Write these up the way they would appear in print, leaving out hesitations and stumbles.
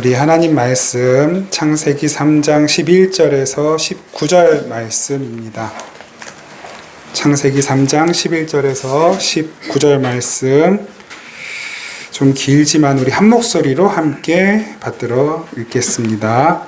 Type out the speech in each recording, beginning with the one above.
우리 하나님 말씀 창세기 3장 11절에서 19절 말씀입니다. 창세기 3장 11절에서 19절 말씀 좀 길지만 우리 한 목소리로 함께 받들어 읽겠습니다.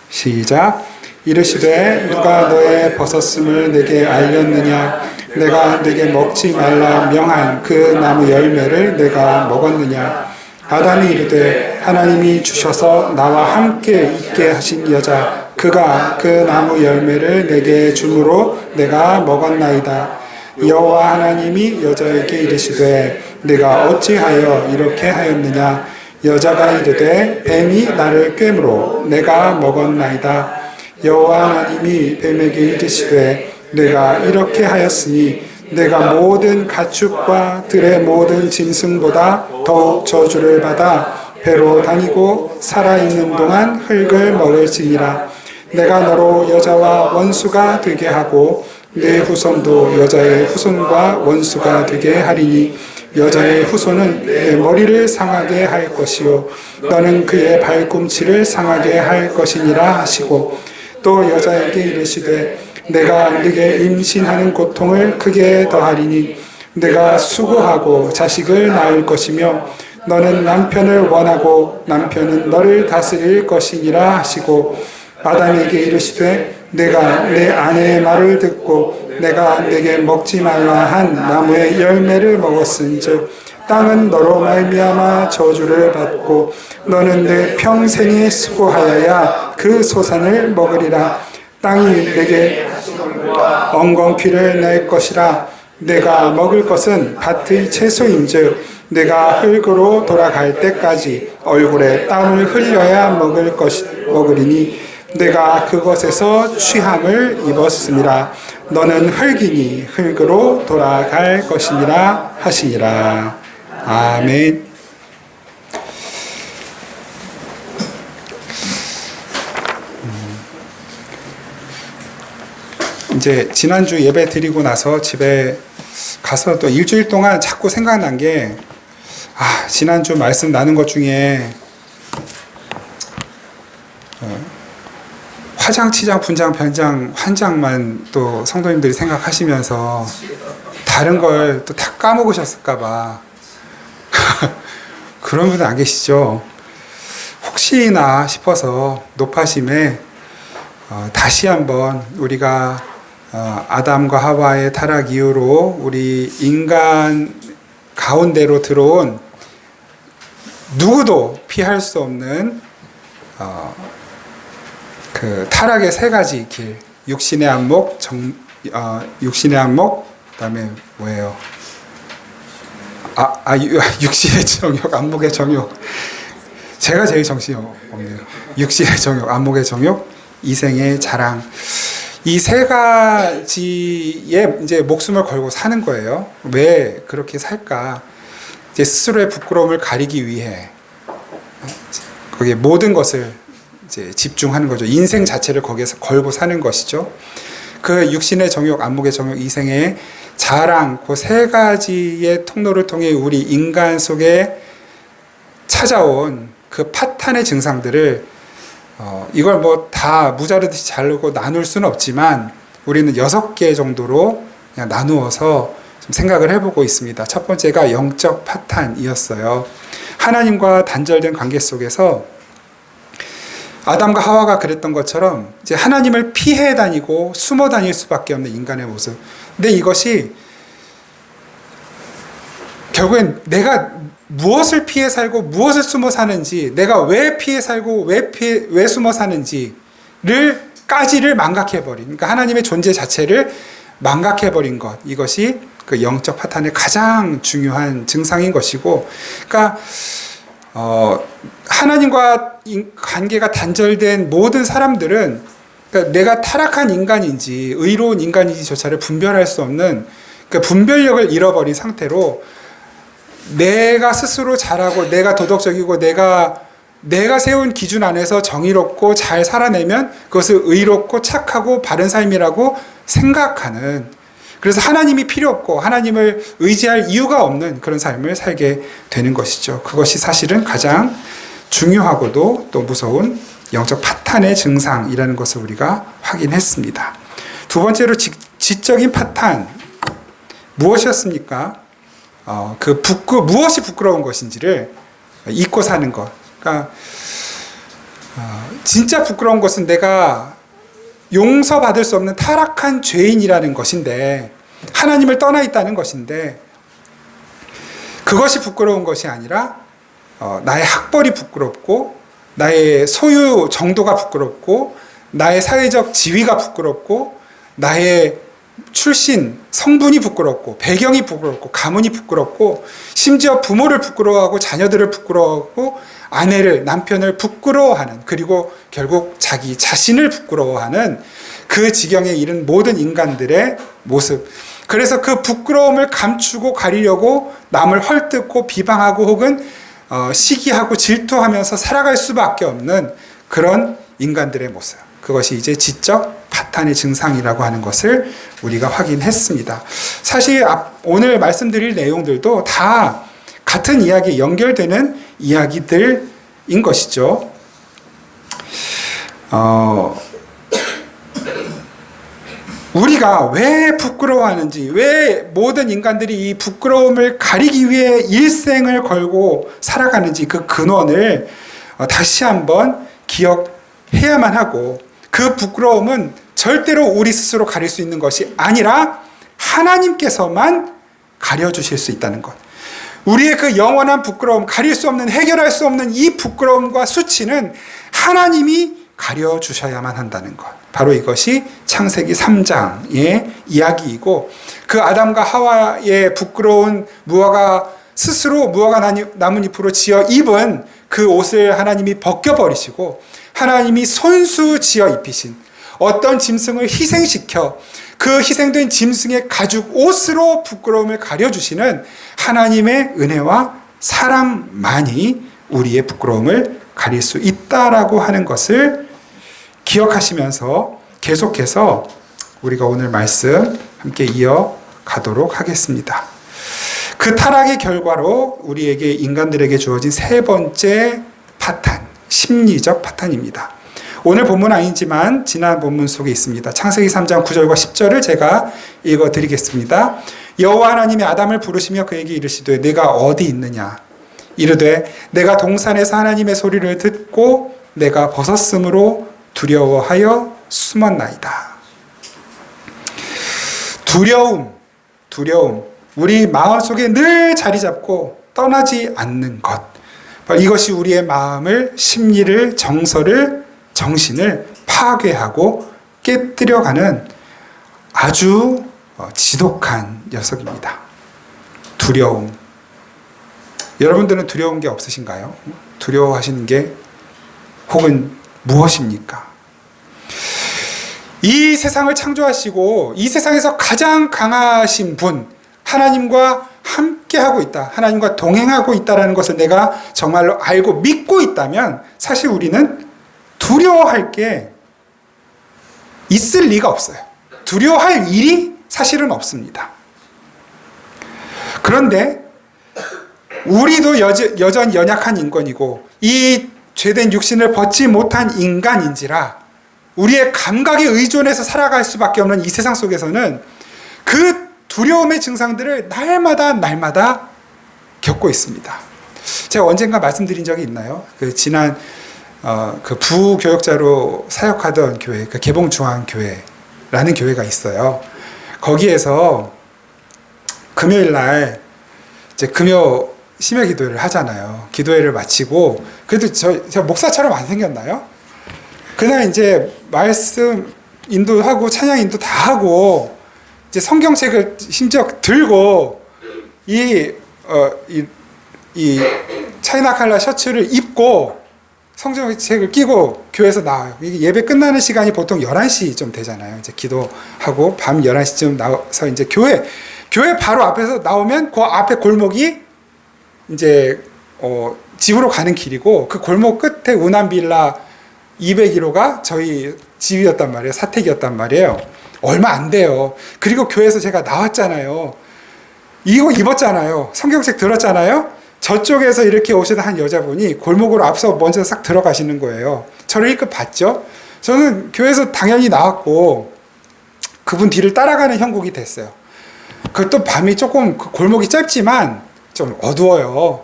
시작. 이르시되 누가 너의 벗었음을 내게 알렸느냐? 내가 내게 먹지 말라 명한 그 나무 열매를 내가 먹었느냐? 아담이 이르되 하나님이 주셔서 나와 함께 있게 하신 여자 그가 그 나무 열매를 내게 주므로 내가 먹었나이다. 여호와 하나님이 여자에게 이르시되 내가 어찌하여 이렇게 하였느냐? 여자가 이르되 뱀이 나를 꿰므로 내가 먹었나이다. 여호와 하나님이 뱀에게 이르시되 내가 이렇게 하였으니 내가 모든 가축과 들의 모든 짐승보다 더욱 저주를 받아 배로 다니고 살아있는 동안 흙을 먹을지니라. 내가 너로 여자와 원수가 되게 하고 내 후손도 여자의 후손과 원수가 되게 하리니 여자의 후손은 내 머리를 상하게 할 것이요 너는 그의 발꿈치를 상하게 할 것이니라 하시고 또 여자에게 이르시되 내가 네게 임신하는 고통을 크게 더하리니 내가 수고하고 자식을 낳을 것이며 너는 남편을 원하고 남편은 너를 다스릴 것이니라 하시고 아담에게 이르시되 내가 내 아내의 말을 듣고 내가 내게 먹지 말라 한 나무의 열매를 먹었은즉 땅은 너로 말미암아 저주를 받고 너는 내 평생에 수고하여야 그 소산을 먹으리라. 땅이 내게 엉겅퀴를 낼 것이라. 내가 먹을 것은 밭의 채소인즉 내가 흙으로 돌아갈 때까지 얼굴에 땀을 흘려야 먹으리니 내가 그것에서 취함을 입었음이라. 너는 흙이니 흙으로 돌아갈 것이니라 하시니라. 아멘. 이제 지난주 예배 드리고 나서 집에 가서 또 일주일 동안 자꾸 생각난 게 지난주 말씀 나눈 것 중에 화장, 치장, 분장, 변장, 환장만 또 성도님들이 생각하시면서 다른 걸 또 다 까먹으셨을까봐 그런 분들 안 계시죠? 혹시나 싶어서 노파심에 다시 한번 우리가 아담과 하와의 타락 이후로 우리 인간 가운데로 들어온 누구도 피할 수 없는 그 타락의 세 가지 길, 육신의 안목, 육신의 안목, 그다음에 뭐예요? 육신의 정욕, 안목의 정욕. 제가 제일 정신이 없네요. 육신의 정욕, 안목의 정욕, 이생의 자랑. 이 세 가지에 이제 목숨을 걸고 사는 거예요. 왜 그렇게 살까? 이제 스스로의 부끄러움을 가리기 위해 거기에 모든 것을 이제 집중하는 거죠. 인생 자체를 거기에서 걸고 사는 것이죠. 그 육신의 정욕, 안목의 정욕, 이생의 자랑, 그 세 가지의 통로를 통해 우리 인간 속에 찾아온 그 파탄의 증상들을 이걸 뭐 다 무자르듯이 자르고 나눌 수는 없지만 우리는 6개 정도로 그냥 나누어서 좀 생각을 해보고 있습니다. 첫 번째가 영적 파탄이었어요. 하나님과 단절된 관계 속에서 아담과 하와가 그랬던 것처럼 이제 하나님을 피해 다니고 숨어 다닐 수밖에 없는 인간의 모습. 근데 이것이 결국엔 내가 무엇을 피해 살고 무엇을 숨어 사는지, 내가 왜 피해 살고 왜 숨어 사는지를 까지를 망각해버린, 그러니까 하나님의 존재 자체를 망각해버린 것, 이것이 그 영적 파탄의 가장 중요한 증상인 것이고, 그러니까 하나님과 관계가 단절된 모든 사람들은 그러니까 내가 타락한 인간인지 의로운 인간인지조차를 분별할 수 없는 그 분별력을 잃어버린 상태로 내가 스스로 잘하고 내가 도덕적이고 내가 세운 기준 안에서 정의롭고 잘 살아내면 그것을 의롭고 착하고 바른 삶이라고 생각하는, 그래서 하나님이 필요 없고 하나님을 의지할 이유가 없는 그런 삶을 살게 되는 것이죠. 그것이 사실은 가장 중요하고도 또 무서운 영적 파탄의 증상이라는 것을 우리가 확인했습니다. 두 번째로 지적인 파탄 무엇이었습니까? 무엇이 부끄러운 것인지를 잊고 사는 것. 그러니까 진짜 부끄러운 것은 내가 용서받을 수 없는 타락한 죄인이라는 것인데, 하나님을 떠나 있다는 것인데, 그것이 부끄러운 것이 아니라 나의 학벌이 부끄럽고, 나의 소유 정도가 부끄럽고, 나의 사회적 지위가 부끄럽고, 나의 출신, 성분이 부끄럽고, 배경이 부끄럽고, 가문이 부끄럽고, 심지어 부모를 부끄러워하고, 자녀들을 부끄러워하고, 아내를, 남편을 부끄러워하는, 그리고 결국 자기 자신을 부끄러워하는 그 지경에 이른 모든 인간들의 모습. 그래서 그 부끄러움을 감추고 가리려고 남을 헐뜯고 비방하고 혹은 시기하고 질투하면서 살아갈 수밖에 없는 그런 인간들의 모습. 그것이 이제 지적 파탄의 증상이라고 하는 것을 우리가 확인했습니다. 사실 오늘 말씀드릴 내용들도 다 같은 이야기에 연결되는 이야기들인 것이죠. 우리가 왜 부끄러워하는지, 왜 모든 인간들이 이 부끄러움을 가리기 위해 일생을 걸고 살아가는지 그 근원을 다시 한번 기억해야만 하고, 그 부끄러움은 절대로 우리 스스로 가릴 수 있는 것이 아니라 하나님께서만 가려주실 수 있다는 것. 우리의 그 영원한 부끄러움, 가릴 수 없는, 해결할 수 없는 이 부끄러움과 수치는 하나님이 가려주셔야만 한다는 것. 바로 이것이 창세기 3장의 이야기이고, 그 아담과 하와의 부끄러운 스스로 무화과 나뭇잎으로 지어 입은 그 옷을 하나님이 벗겨버리시고, 하나님이 손수 지어 입히신 어떤 짐승을 희생시켜 그 희생된 짐승의 가죽 옷으로 부끄러움을 가려주시는 하나님의 은혜와 사랑만이 우리의 부끄러움을 가릴 수 있다라고 하는 것을 기억하시면서 계속해서 우리가 오늘 말씀 함께 이어가도록 하겠습니다. 그 타락의 결과로 우리에게, 인간들에게 주어진 세 번째 파탄, 심리적 파탄입니다. 오늘 본문 아니지만 지난 본문 속에 있습니다. 창세기 3장 9절과 10절을 제가 읽어드리겠습니다. 여호와 하나님이 아담을 부르시며 그에게 이르시되 내가 어디 있느냐? 이르되 내가 동산에서 하나님의 소리를 듣고 내가 벗었으므로 두려워하여 숨었나이다. 두려움. 우리 마음속에 늘 자리 잡고 떠나지 않는 것. 이것이 우리의 마음을, 심리를, 정신을 파괴하고 깨뜨려가는 아주 지독한 녀석입니다. 두려움. 여러분들은 두려운 게 없으신가요? 두려워하시는 게 혹은 무엇입니까? 이 세상을 창조하시고 이 세상에서 가장 강하신 분, 하나님과 함께하고 있다, 하나님과 동행하고 있다는 것을 내가 정말로 알고 믿고 있다면 사실 우리는 두려워할 게 있을 리가 없어요. 두려워할 일이 사실은 없습니다. 그런데 우리도 여전히 연약한 인간이고 이 죄된 육신을 벗지 못한 인간인지라 우리의 감각에 의존해서 살아갈 수밖에 없는 이 세상 속에서는 그 두려움의 증상들을 날마다 겪고 있습니다. 제가 언젠가 말씀드린 적이 있나요? 지난 그 부교역자로 사역하던 교회, 그 개봉중앙교회라는 교회가 있어요. 거기에서 금요일 날 이제 금요 심야 기도회를 하잖아요. 기도회를 마치고, 그래도 제가 목사처럼 안 생겼나요? 그날 이제 말씀 인도하고 찬양 인도 다 하고 이제 성경책을 심지어 들고 이 차이나 칼라 셔츠를 입고 성경책을 끼고 교회에서 나와요. 이게 예배 끝나는 시간이 보통 11시 좀 되잖아요. 이제 기도하고 밤 11시쯤 나와서 이제 교회 바로 앞에서 나오면 그 앞에 골목이 이제 집으로 가는 길이고, 그 골목 끝에 우남빌라 201호가 저희 집이었단 말이에요. 사택이었단 말이에요. 얼마 안 돼요. 그리고 교회에서 제가 나왔잖아요. 이거 입었잖아요. 성경책 들었잖아요. 저쪽에서 이렇게 오시던 한 여자분이 골목으로 앞서 먼저 싹 들어가시는 거예요. 저를 일찍 봤죠. 저는 교회에서 당연히 나왔고 그분 뒤를 따라가는 형국이 됐어요. 그것도 밤이 조금 골목이 짧지만 좀 어두워요.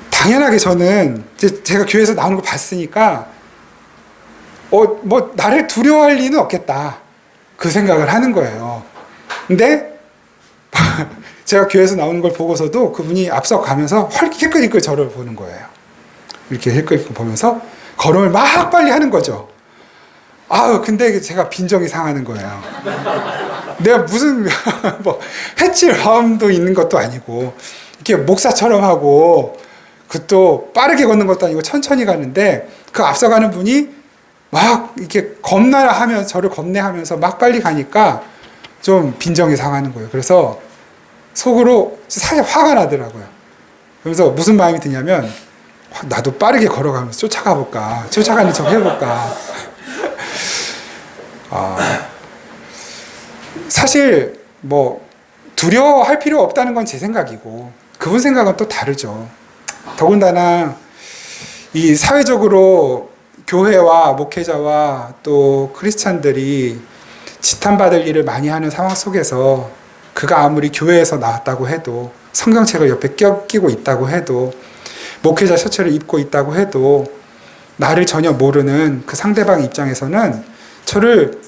당연하게 저는 제가 교회에서 나오는 거 봤으니까 뭐 나를 두려워할 리는 없겠다 그 생각을 하는 거예요. 근데 제가 교회에서 나오는 걸 보고서도 그분이 앞서 가면서 힐끗힐끗 저를 보는 거예요. 이렇게 힐끗힐끗 보면서 걸음을 막 빨리 하는 거죠. 근데 제가 빈정이 상하는 거예요. 내가 무슨 뭐 해칠 마음도 있는 것도 아니고 이렇게 목사처럼 하고 그것도 빠르게 걷는 것도 아니고 천천히 가는데 그 앞서가는 분이 막 이렇게 겁나하면서 저를 겁내하면서 막 빨리 가니까 좀 빈정이 상하는 거예요. 그래서 속으로 살짝 화가 나더라고요. 그래서 무슨 마음이 드냐면 나도 빠르게 걸어가면서 쫓아가 볼까, 쫓아가는 척 해볼까. 사실 뭐 두려워할 필요 없다는 건 제 생각이고 그분 생각은 또 다르죠. 더군다나 이 사회적으로 교회와 목회자와 또 크리스찬들이 지탄받을 일을 많이 하는 상황 속에서 그가 아무리 교회에서 나왔다고 해도 성경책을 옆에 끼고 있다고 해도 목회자 셔츠를 입고 있다고 해도 나를 전혀 모르는 그 상대방 입장에서는 저를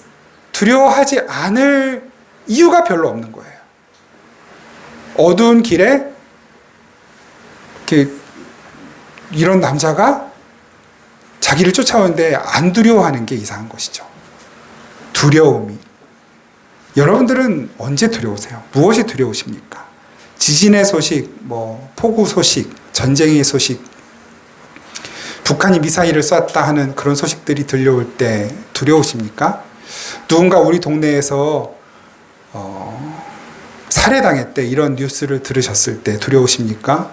두려워하지 않을 이유가 별로 없는 거예요. 어두운 길에 이렇게 이런 남자가 자기를 쫓아오는데 안 두려워하는 게 이상한 것이죠. 두려움이. 여러분들은 언제 두려우세요? 무엇이 두려우십니까? 지진의 소식, 폭우 소식, 전쟁의 소식, 북한이 미사일을 쐈다 하는 그런 소식들이 들려올 때 두려우십니까? 누군가 우리 동네에서 살해당했대 이런 뉴스를 들으셨을 때 두려우십니까?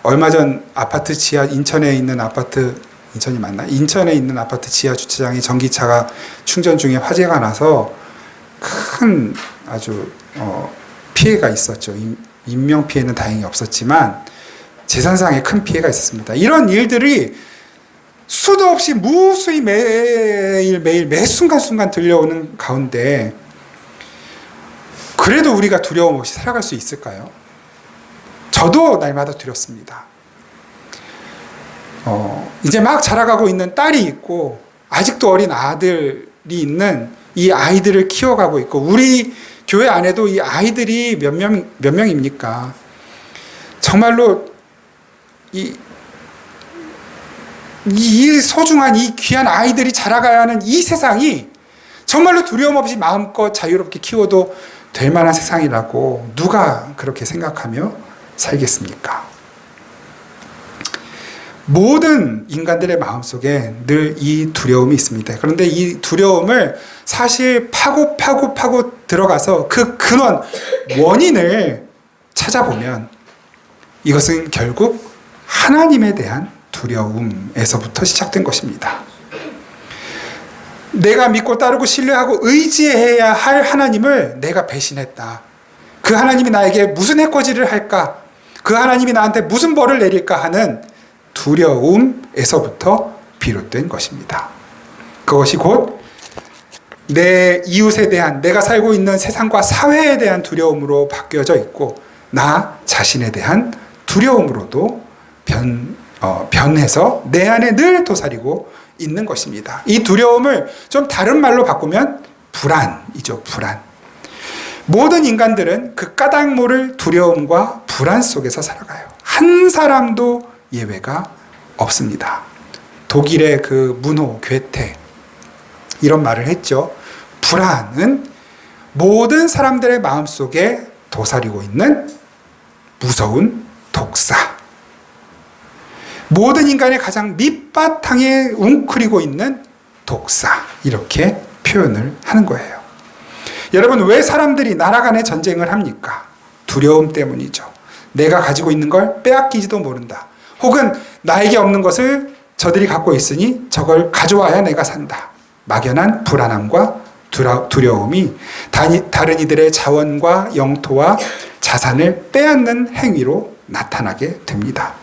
얼마 전 아파트 지하 인천에 있는 아파트 인천이 맞나? 인천에 있는 아파트 지하 주차장에 전기차가 충전 중에 화재가 나서 큰 아주 피해가 있었죠. 인명 피해는 다행히 없었지만 재산상의 큰 피해가 있었습니다. 이런 일들이 수도 없이 무수히 매일 매 순간순간 들려오는 가운데 그래도 우리가 두려움 없이 살아갈 수 있을까요? 저도 날마다 두렵습니다. 이제 막 자라가고 있는 딸이 있고 아직도 어린 아들이 있는 이 아이들을 키워가고 있고 우리 교회 안에도 이 아이들이 몇 명입니까? 정말로 이 소중한 이 귀한 아이들이 자라가야 하는 이 세상이 정말로 두려움 없이 마음껏 자유롭게 키워도 될 만한 세상이라고 누가 그렇게 생각하며 살겠습니까? 모든 인간들의 마음속에 늘 이 두려움이 있습니다. 그런데 이 두려움을 사실 파고 들어가서 그 근원, 원인을 찾아보면 이것은 결국 하나님에 대한 두려움에서부터 시작된 것입니다. 내가 믿고 따르고 신뢰하고 의지해야 할 하나님을 내가 배신했다. 그 하나님이 나에게 무슨 해코지를 할까? 그 하나님이 나한테 무슨 벌을 내릴까 하는 두려움에서부터 비롯된 것입니다. 그것이 곧 내 이웃에 대한, 내가 살고 있는 세상과 사회에 대한 두려움으로 바뀌어져 있고 나 자신에 대한 두려움으로도 변해서 내 안에 늘 도사리고 있는 것입니다. 이 두려움을 좀 다른 말로 바꾸면 불안이죠. 불안. 모든 인간들은 그 까닭 모를 두려움과 불안 속에서 살아가요. 한 사람도 예외가 없습니다. 독일의 그 문호 괴테 이런 말을 했죠. 불안은 모든 사람들의 마음속에 도사리고 있는 무서운 독사. 모든 인간의 가장 밑바탕에 웅크리고 있는 독사. 이렇게 표현을 하는 거예요. 여러분, 왜 사람들이 나라 간의 전쟁을 합니까? 두려움 때문이죠. 내가 가지고 있는 걸 빼앗기지도 모른다. 혹은 나에게 없는 것을 저들이 갖고 있으니 저걸 가져와야 내가 산다. 막연한 불안함과 두려움이 다른 이들의 자원과 영토와 자산을 빼앗는 행위로 나타나게 됩니다.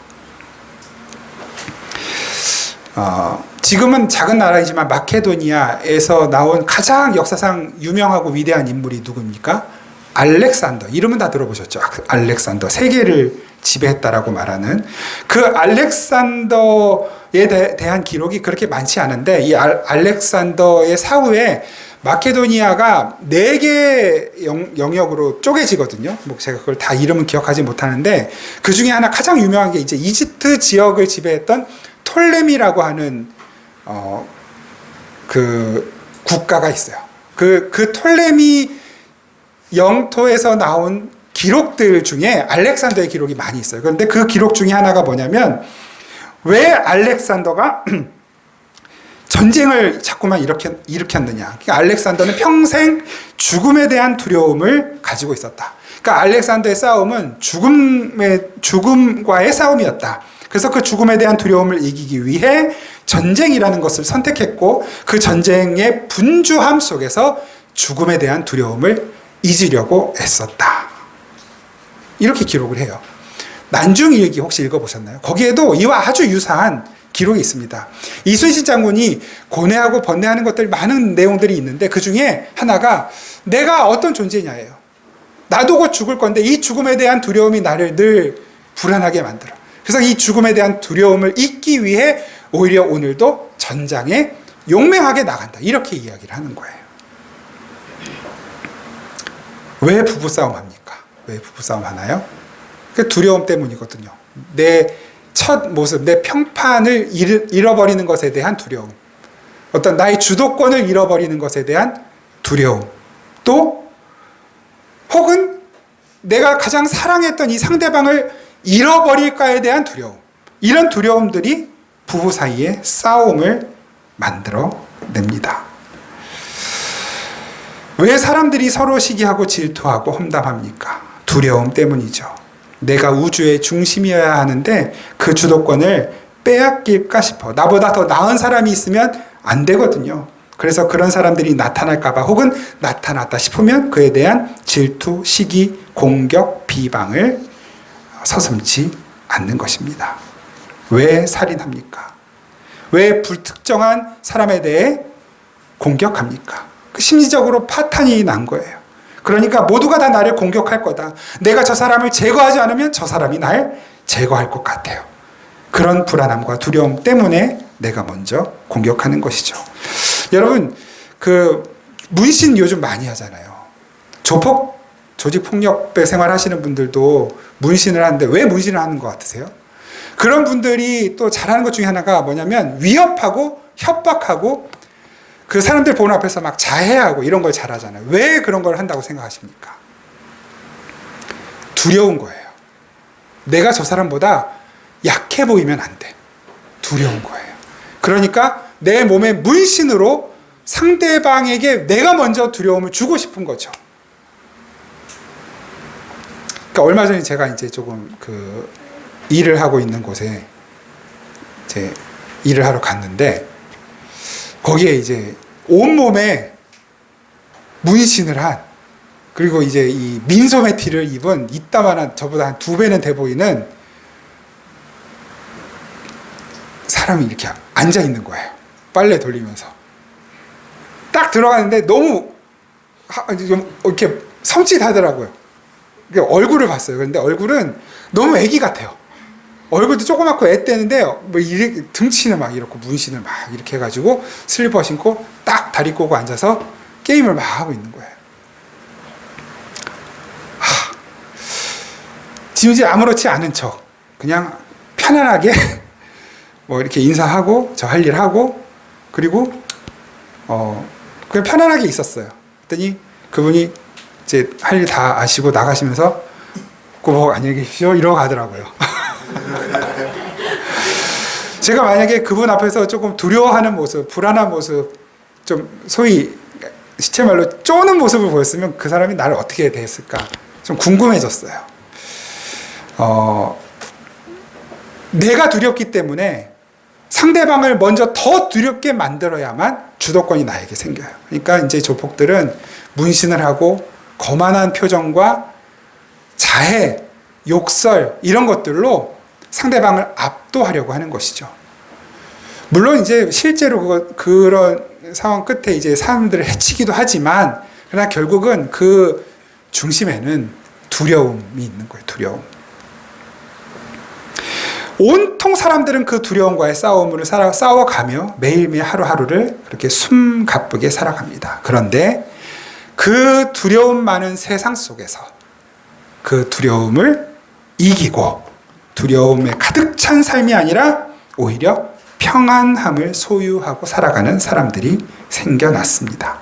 지금은 작은 나라이지만 마케도니아에서 나온 가장 역사상 유명하고 위대한 인물이 누굽니까? 알렉산더. 이름은 다 들어보셨죠? 알렉산더. 세계를 지배했다라고 말하는 그 알렉산더에 대한 기록이 그렇게 많지 않은데, 이 알렉산더의 사후에 마케도니아가 4개 영역으로 쪼개지거든요. 뭐 제가 그걸 다 이름은 기억하지 못하는데, 그 중에 하나 가장 유명한 게 이제 이집트 지역을 지배했던 톨레미라고 하는 그 국가가 있어요. 그 톨레미 영토에서 나온 기록들 중에 알렉산더의 기록이 많이 있어요. 그런데 그 기록 중에 하나가 뭐냐면, 왜 알렉산더가 전쟁을 자꾸만 일으켰느냐. 그러니까 알렉산더는 평생 죽음에 대한 두려움을 가지고 있었다. 그러니까 알렉산더의 싸움은 죽음과의 싸움이었다. 그래서 그 죽음에 대한 두려움을 이기기 위해 전쟁이라는 것을 선택했고, 그 전쟁의 분주함 속에서 죽음에 대한 두려움을 잊으려고 애썼다. 이렇게 기록을 해요. 난중일기 혹시 읽어보셨나요? 거기에도 이와 아주 유사한 기록이 있습니다. 이순신 장군이 고뇌하고 번뇌하는 것들 많은 내용들이 있는데, 그 중에 하나가 내가 어떤 존재냐예요. 나도 곧 죽을 건데 이 죽음에 대한 두려움이 나를 늘 불안하게 만들어. 그래서 이 죽음에 대한 두려움을 잊기 위해 오히려 오늘도 전장에 용맹하게 나간다. 이렇게 이야기를 하는 거예요. 왜 부부싸움 합니까? 왜 부부싸움 하나요? 그 두려움 때문이거든요. 내 첫 모습, 내 평판을 잃어버리는 것에 대한 두려움. 어떤 나의 주도권을 잃어버리는 것에 대한 두려움. 또 혹은 내가 가장 사랑했던 이 상대방을 잃어버릴까에 대한 두려움. 이런 두려움들이 부부 사이의 싸움을 만들어냅니다. 왜 사람들이 서로 시기하고 질투하고 험담합니까? 두려움 때문이죠. 내가 우주의 중심이어야 하는데 그 주도권을 빼앗길까 싶어. 나보다 더 나은 사람이 있으면 안 되거든요. 그래서 그런 사람들이 나타날까봐, 혹은 나타났다 싶으면 그에 대한 질투, 시기, 공격, 비방을 서슴지 않는 것입니다. 왜 살인합니까? 왜 불특정한 사람에 대해 공격합니까? 심리적으로 파탄이 난 거예요. 그러니까 모두가 다 나를 공격할 거다. 내가 저 사람을 제거하지 않으면 저 사람이 날 제거할 것 같아요. 그런 불안함과 두려움 때문에 내가 먼저 공격하는 것이죠. 여러분, 문신 요즘 많이 하잖아요. 조직폭력배 생활하시는 분들도 문신을 하는데 왜 문신을 하는 것 같으세요? 그런 분들이 또 잘하는 것 중에 하나가 뭐냐면, 위협하고 협박하고 그 사람들 보는 앞에서 막 자해하고 이런 걸 잘하잖아요. 왜 그런 걸 한다고 생각하십니까? 두려운 거예요. 내가 저 사람보다 약해 보이면 안 돼. 두려운 거예요. 그러니까 내 몸에 문신으로 상대방에게 내가 먼저 두려움을 주고 싶은 거죠. 그러니까 얼마 전에 제가 이제 조금 일을 하고 있는 곳에 이제 일을 하러 갔는데, 거기에 이제 온몸에 문신을 한, 그리고 이제 이 민소매 티를 입은 이따만한, 저보다 한 2배는 돼 보이는 사람이 이렇게 앉아 있는 거예요. 빨래 돌리면서. 딱 들어가는데 너무 좀 이렇게 섬찟하더라고요. 얼굴을 봤어요. 그런데 얼굴은 너무 애기 같아요. 얼굴도 조그맣고 애때는데 뭐 이렇게 등치는 막 이렇게 문신을 막 이렇게 해가지고 슬리퍼 신고 딱 다리 꼬고 앉아서 게임을 막 하고 있는 거예요. 지금 이제 아무렇지 않은 척, 그냥 편안하게 뭐 이렇게 인사하고 저 할 일 하고, 그리고 그냥 편안하게 있었어요. 그랬더니 그분이 이제 할 일 다 아시고 나가시면서 꼭 안녕히 계십시오 이러고 가더라고요. 제가 만약에 그분 앞에서 조금 두려워하는 모습, 불안한 모습, 좀 소위 시체말로 쪼는 모습을 보였으면 그 사람이 나를 어떻게 대했을까 좀 궁금해졌어요. 내가 두렵기 때문에 상대방을 먼저 더 두렵게 만들어야만 주도권이 나에게 생겨요. 그러니까 이제 조폭들은 문신을 하고 거만한 표정과 자해, 욕설 이런 것들로 상대방을 압도하려고 하는 것이죠. 물론 이제 실제로 그런 상황 끝에 이제 사람들을 해치기도 하지만, 그러나 결국은 그 중심에는 두려움이 있는 거예요. 두려움. 온통 사람들은 그 두려움과의 싸움을 싸워가며 매일매일 하루하루를 그렇게 숨가쁘게 살아갑니다. 그런데 그 두려움 많은 세상 속에서 그 두려움을 이기고 두려움에 가득 찬 삶이 아니라 오히려 평안함을 소유하고 살아가는 사람들이 생겨났습니다.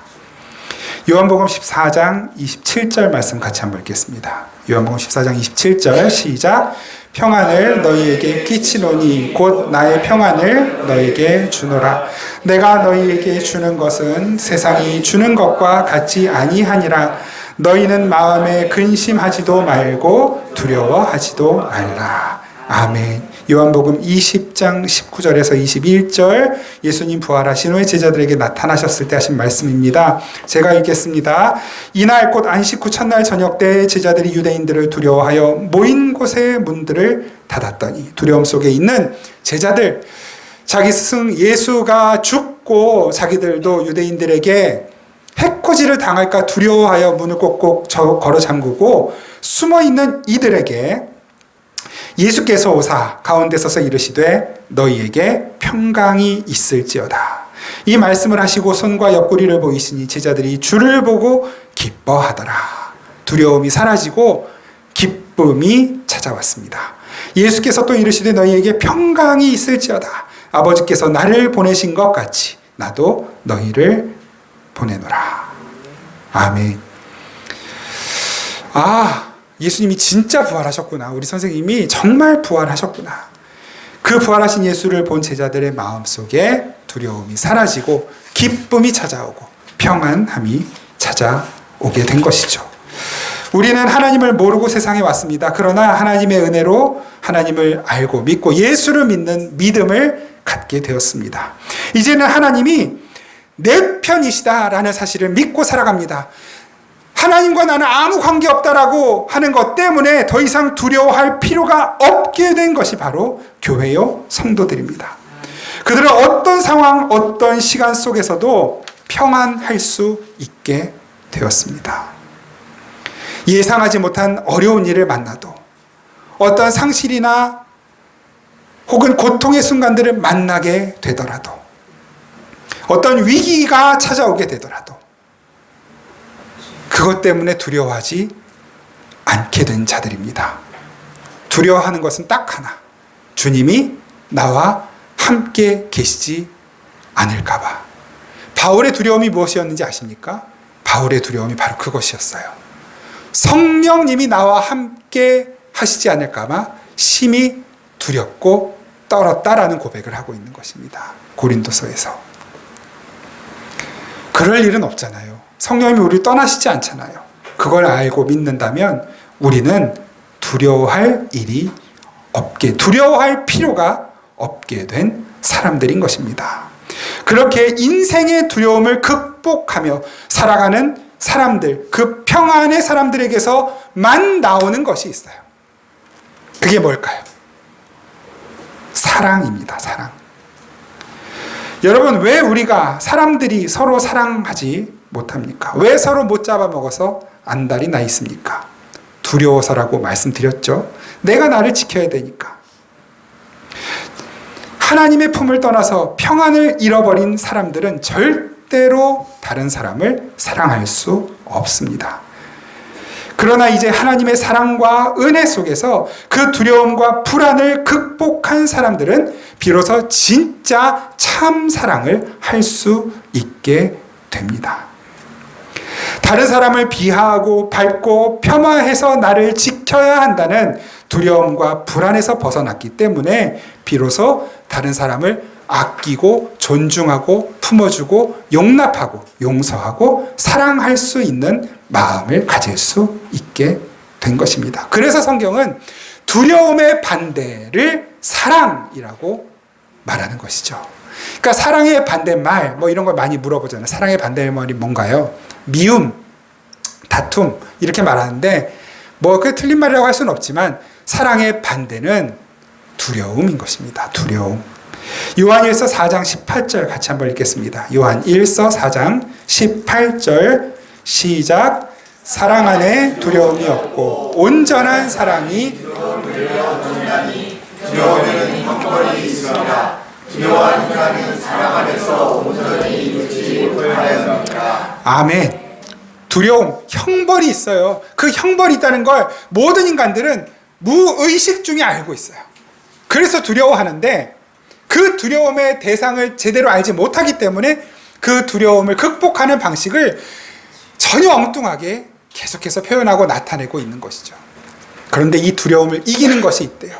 요한복음 14장 27절 말씀 같이 한번 읽겠습니다. 요한복음 14장 27절 시작. 평안을 너희에게 끼치노니 곧 나의 평안을 너희에게 주노라. 내가 너희에게 주는 것은 세상이 주는 것과 같지 아니하니라. 너희는 마음에 근심하지도 말고 두려워하지도 말라. 아멘. 요한복음 20장 19절에서 21절 예수님 부활하신 후에 제자들에게 나타나셨을 때 하신 말씀입니다. 제가 읽겠습니다. 이날 곧 안식 후 첫날 저녁 때 제자들이 유대인들을 두려워하여 모인 곳의 문들을 닫았더니, 두려움 속에 있는 제자들, 자기 스승 예수가 죽고 자기들도 유대인들에게 해코지를 당할까 두려워하여 문을 꼭꼭 걸어 잠그고 숨어있는 이들에게 예수께서 오사 가운데 서서 이르시되 너희에게 평강이 있을지어다. 이 말씀을 하시고 손과 옆구리를 보이시니 제자들이 주를 보고 기뻐하더라. 두려움이 사라지고 기쁨이 찾아왔습니다. 예수께서 또 이르시되 너희에게 평강이 있을지어다. 아버지께서 나를 보내신 것 같이 나도 너희를 보내노라. 아멘. 예수님이 진짜 부활하셨구나. 우리 선생님이 정말 부활하셨구나. 그 부활하신 예수를 본 제자들의 마음속에 두려움이 사라지고 기쁨이 찾아오고 평안함이 찾아오게 된 것이죠. 우리는 하나님을 모르고 세상에 왔습니다. 그러나 하나님의 은혜로 하나님을 알고 믿고 예수를 믿는 믿음을 갖게 되었습니다. 이제는 하나님이 내 편이시다라는 사실을 믿고 살아갑니다. 하나님과 나는 아무 관계없다라고 하는 것 때문에 더 이상 두려워할 필요가 없게 된 것이 바로 교회요 성도들입니다. 그들은 어떤 상황, 어떤 시간 속에서도 평안할 수 있게 되었습니다. 예상하지 못한 어려운 일을 만나도, 어떤 상실이나 혹은 고통의 순간들을 만나게 되더라도, 어떤 위기가 찾아오게 되더라도 그것 때문에 두려워하지 않게 된 자들입니다. 두려워하는 것은 딱 하나, 주님이 나와 함께 계시지 않을까 봐. 바울의 두려움이 무엇이었는지 아십니까? 바울의 두려움이 바로 그것이었어요. 성령님이 나와 함께 하시지 않을까 봐 심히 두렵고 떨었다라는 고백을 하고 있는 것입니다. 고린도서에서. 그럴 일은 없잖아요. 성령님이 우리를 떠나시지 않잖아요. 그걸 알고 믿는다면 우리는 두려워할 필요가 없게 된 사람들인 것입니다. 그렇게 인생의 두려움을 극복하며 살아가는 사람들, 그 평안의 사람들에게서만 나오는 것이 있어요. 그게 뭘까요? 사랑입니다. 사랑. 여러분, 왜 우리가 사람들이 서로 사랑하지 못합니까? 왜 서로 못 잡아먹어서 안달이 나 있습니까? 두려워서라고 말씀드렸죠. 내가 나를 지켜야 되니까. 하나님의 품을 떠나서 평안을 잃어버린 사람들은 절대로 다른 사람을 사랑할 수 없습니다. 그러나 이제 하나님의 사랑과 은혜 속에서 그 두려움과 불안을 극복한 사람들은 비로소 진짜 참 사랑을 할 수 있게 됩니다. 다른 사람을 비하하고 밟고 폄하해서 나를 지켜야 한다는 두려움과 불안에서 벗어났기 때문에 비로소 다른 사람을 아끼고 존중하고 품어주고 용납하고 용서하고 사랑할 수 있는 마음을 가질 수 있게 된 것입니다. 그래서 성경은 두려움의 반대를 사랑이라고 말하는 것이죠. 그러니까 사랑의 반대말 이런 걸 많이 물어보잖아요. 사랑의 반대말이 뭔가요? 미움, 다툼 이렇게 말하는데 그게 틀린 말이라고 할 수는 없지만 사랑의 반대는 두려움인 것입니다. 두려움. 요한일서 4장 18절 같이 한번 읽겠습니다. 요한일서 4장 18절 시작. 사랑 안에 두려움이 없고 온전한 사랑이 두려움은 형벌이 있으나 두려워하는 자는 사랑 안에서 온전히 이루지 못하였느니라. 아멘. 두려움, 형벌이 있어요. 그 형벌이 있다는 걸 모든 인간들은 무의식 중에 알고 있어요. 그래서 두려워하는데 그 두려움의 대상을 제대로 알지 못하기 때문에 그 두려움을 극복하는 방식을 전혀 엉뚱하게 계속해서 표현하고 나타내고 있는 것이죠. 그런데 이 두려움을 이기는 것이 있대요.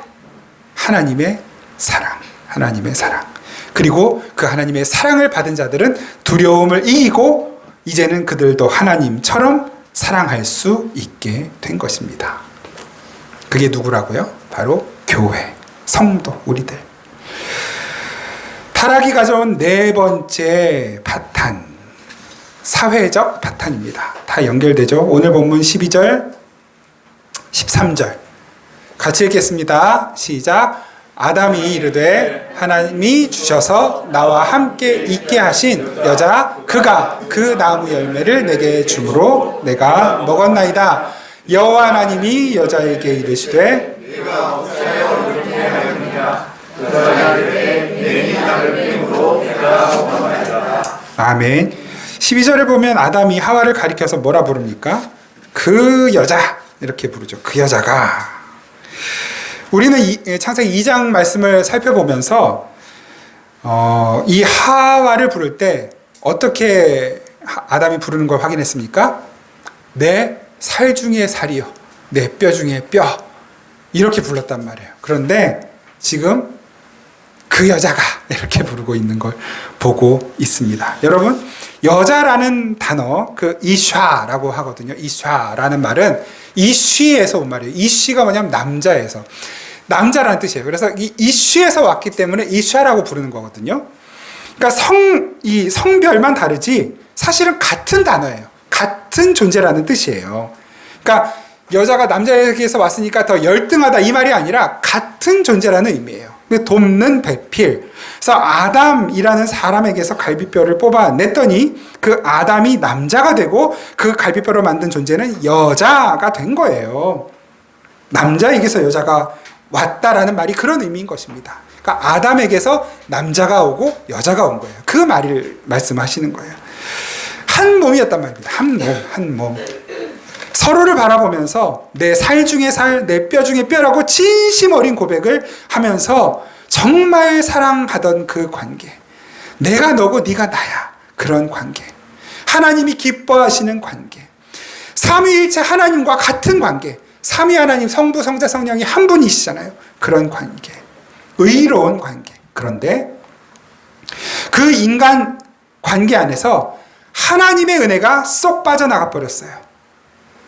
하나님의 사랑. 하나님의 사랑. 그리고 그 하나님의 사랑을 받은 자들은 두려움을 이기고 이제는 그들도 하나님처럼 사랑할 수 있게 된 것입니다. 그게 누구라고요? 바로 교회, 성도, 우리들. 타락이 가져온 네 번째 파탄, 사회적 파탄입니다. 다 연결되죠? 오늘 본문 12절, 13절 같이 읽겠습니다. 시작. 아담이 이르되 하나님이 주셔서 나와 함께 있게 하신 여자 그가 그 나무 열매를 내게 주므로 내가 먹었나이다. 여호와 하나님이 여자에게 이르시되 네가 어찌하여 그렇게 하였느냐 내 이삭을 빼므로 내가 먹었나이다. 아멘. 12절에 보면 아담이 하와를 가리켜서 뭐라 부릅니까? 그 여자 이렇게 부르죠. 그 여자가. 우리는 창세기 2장 말씀을 살펴보면서 이 하와를 부를 때 어떻게 아담이 부르는 걸 확인했습니까? 내 살 중에 살이요, 내 뼈 중에 뼈, 이렇게 불렀단 말이에요. 그런데 지금 그 여자가 이렇게 부르고 있는 걸 보고 있습니다. 여러분, 여자라는 단어, 그 이샤라고 하거든요. 이샤라는 말은 이쉬에서 온 말이에요. 이쉬가 뭐냐면 남자에서. 남자라는 뜻이에요. 그래서 이 이쉬에서 왔기 때문에 이샤라고 부르는 거거든요. 그러니까 이 성별만 다르지 사실은 같은 단어예요. 같은 존재라는 뜻이에요. 그러니까 여자가 남자에게서 왔으니까 더 열등하다 이 말이 아니라 같은 존재라는 의미예요. 돕는 배필. 그래서 아담이라는 사람에게서 갈비뼈를 뽑아냈더니 그 아담이 남자가 되고 그 갈비뼈로 만든 존재는 여자가 된 거예요. 남자에게서 여자가 왔다라는 말이 그런 의미인 것입니다. 그러니까 아담에게서 남자가 오고 여자가 온 거예요. 그 말을 말씀하시는 거예요. 한 몸이었단 말입니다. 한 몸, 한 몸. 서로를 바라보면서 내 살 중에 살, 내 뼈 중에 뼈라고 진심 어린 고백을 하면서 정말 사랑하던 그 관계. 내가 너고 네가 나야. 그런 관계. 하나님이 기뻐하시는 관계. 삼위일체 하나님과 같은 관계. 삼위 하나님, 성부, 성자, 성령이 한 분이시잖아요. 그런 관계. 의로운 관계. 그런데 그 인간 관계 안에서 하나님의 은혜가 쏙 빠져나가 버렸어요.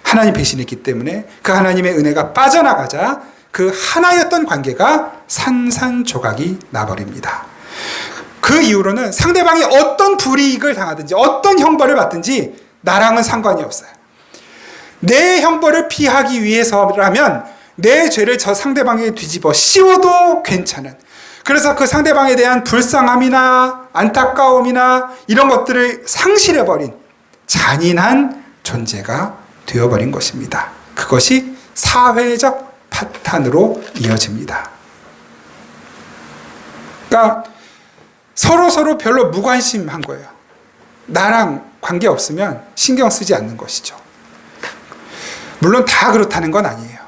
하나님 배신했기 때문에 그 하나님의 은혜가 빠져나가자 그 하나였던 관계가 산산조각이 나버립니다. 그 이후로는 상대방이 어떤 불이익을 당하든지 어떤 형벌을 받든지 나랑은 상관이 없어요. 내 형벌을 피하기 위해서라면 내 죄를 저 상대방에게 뒤집어 씌워도 괜찮은, 그래서 그 상대방에 대한 불쌍함이나 안타까움이나 이런 것들을 상실해버린 잔인한 존재가 되어버린 것입니다. 그것이 사회적 파탄으로 이어집니다. 그러니까 서로 별로 무관심한 거예요. 나랑 관계 없으면 신경 쓰지 않는 것이죠. 물론 다 그렇다는 건 아니에요.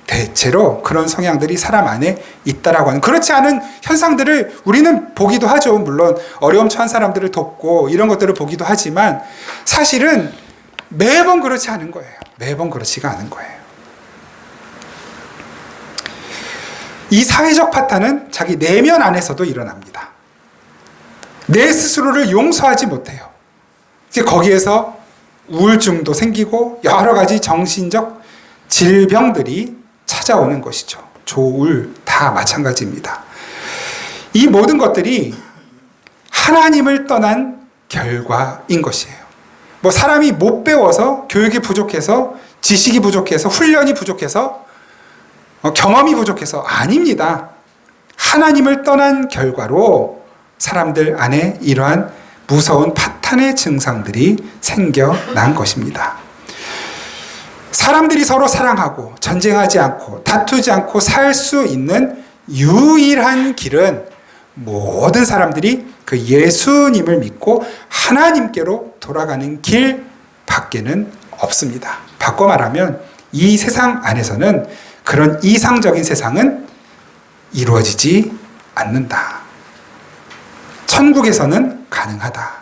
대체로 그런 성향들이 사람 안에 있다라고 하는, 그렇지 않은 현상들을 우리는 보기도 하죠. 물론 어려움 처한 사람들을 돕고 이런 것들을 보기도 하지만 사실은 매번 그렇지 않은 거예요. 매번 그렇지가 않은 거예요. 이 사회적 파탄은 자기 내면 안에서도 일어납니다. 내 스스로를 용서하지 못해요. 거기에서 우울증도 생기고 여러 가지 정신적 질병들이 찾아오는 것이죠. 조울 다 마찬가지입니다. 이 모든 것들이 하나님을 떠난 결과인 것이에요. 뭐 사람이 못 배워서, 교육이 부족해서, 지식이 부족해서, 훈련이 부족해서 경험이 부족해서 아닙니다. 하나님을 떠난 결과로 사람들 안에 이러한 무서운 파탄의 증상들이 생겨난 것입니다. 사람들이 서로 사랑하고 전쟁하지 않고 다투지 않고 살 수 있는 유일한 길은 모든 사람들이 그 예수님을 믿고 하나님께로 돌아가는 길 밖에는 없습니다. 바꿔 말하면 이 세상 안에서는 그런 이상적인 세상은 이루어지지 않는다. 천국에서는 가능하다.